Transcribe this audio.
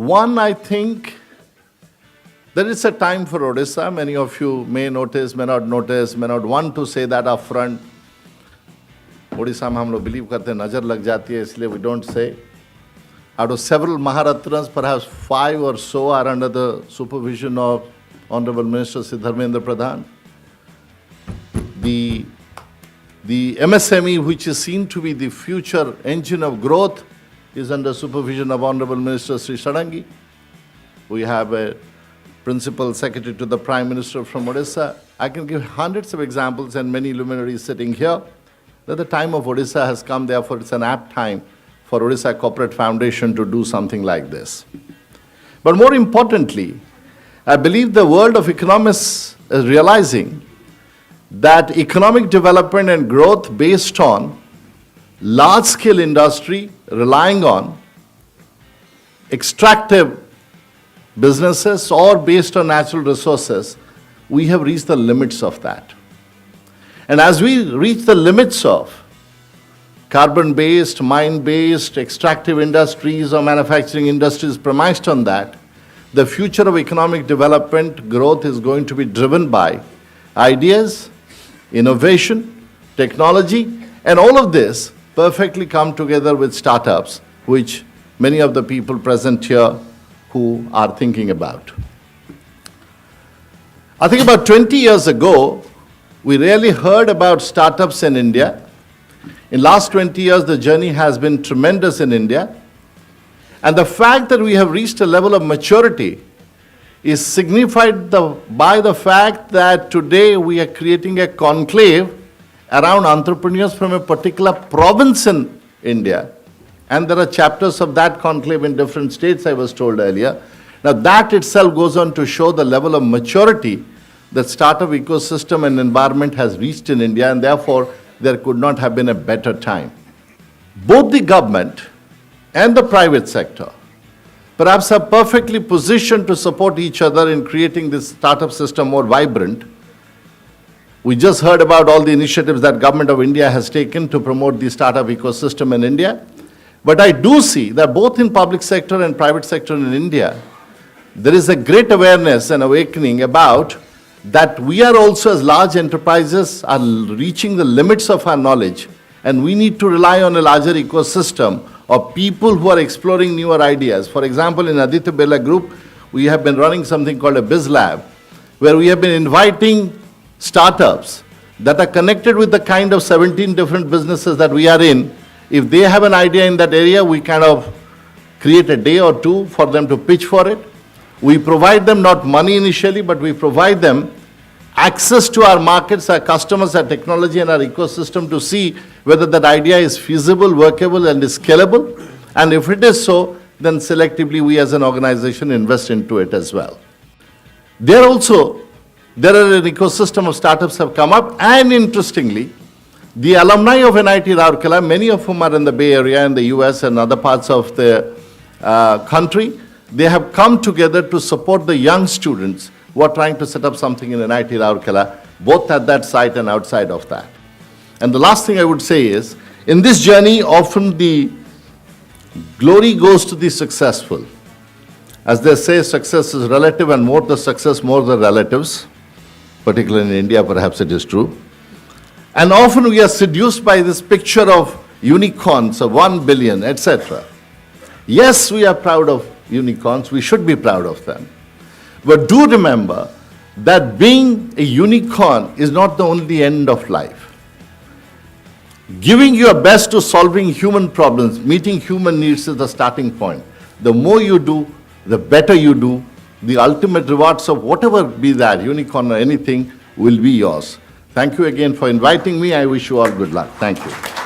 One, I think, there is a time for Odisha. Many of you may notice, may not notice, may not want to say that up front. Odisha में हम लोग believe करते हैं नजर लग जाती है, इसलिए we don't say. Out of several Maharatnas, perhaps 5 or so are under the supervision of Honorable Minister Dharmendra Pradhan. The MSME, which is seen to be the future engine of growth, is under supervision of Honorable Minister Sri Sarangi. We have a Principal Secretary to the Prime Minister from Odisha. I can give hundreds of examples and many luminaries sitting here. That the time of Odisha has come, therefore it's an apt time for Odisha Corporate Foundation to do something like this. But more importantly, I believe the world of economists is realizing that economic development and growth based on large-scale industry relying on extractive businesses or based on natural resources, we have reached the limits of that. And as we reach the limits of carbon-based, mine-based, extractive industries or manufacturing industries premised on that, the future of economic development growth is going to be driven by ideas, innovation, technology, and all of this perfectly come together with startups, which many of the people present here who are thinking about. I think about 20 years ago, we rarely heard about startups in India. In last 20 years, the journey has been tremendous in India. And the fact that we have reached a level of maturity is signified by the fact that today we are creating a conclave around entrepreneurs from a particular province in India. And there are chapters of that conclave in different states, I was told earlier. Now that itself goes on to show the level of maturity that startup ecosystem and environment has reached in India, and therefore there could not have been a better time. Both the government and the private sector perhaps are perfectly positioned to support each other in creating this startup system more vibrant. We just heard about all the initiatives that Government of India has taken to promote the startup ecosystem in India. But I do see that both in public sector and private sector in India, there is a great awareness and awakening about that we are also, as large enterprises, are reaching the limits of our knowledge, and we need to rely on a larger ecosystem of people who are exploring newer ideas. For example, in Aditya Birla Group, we have been running something called a Biz Lab, where we have been inviting startups that are connected with the kind of 17 different businesses that we are in. If they have an idea in that area, we kind of create a day or two for them to pitch for it. We provide them not money initially, but we provide them access to our markets, our customers, our technology, and our ecosystem to see whether that idea is feasible, workable, and is scalable. And if it is so, then selectively we as an organization invest into it as well. There are an ecosystem of startups have come up, and interestingly, the alumni of NIT Rourkela, many of whom are in the Bay Area, in the US and other parts of the country, they have come together to support the young students who are trying to set up something in NIT Rourkela, both at that site and outside of that. And the last thing I would say is, in this journey, often the glory goes to the successful. As they say, success is relative, and more the success, more the relatives. Particularly in India, perhaps it is true. And often we are seduced by this picture of unicorns of 1 billion, etc. Yes, we are proud of unicorns, we should be proud of them. But do remember that being a unicorn is not the only end of life. Giving your best to solving human problems, meeting human needs is the starting point. The more you do, the better you do. The ultimate rewards of whatever be that, unicorn or anything, will be yours. Thank you again for inviting me. I wish you all good luck. Thank you.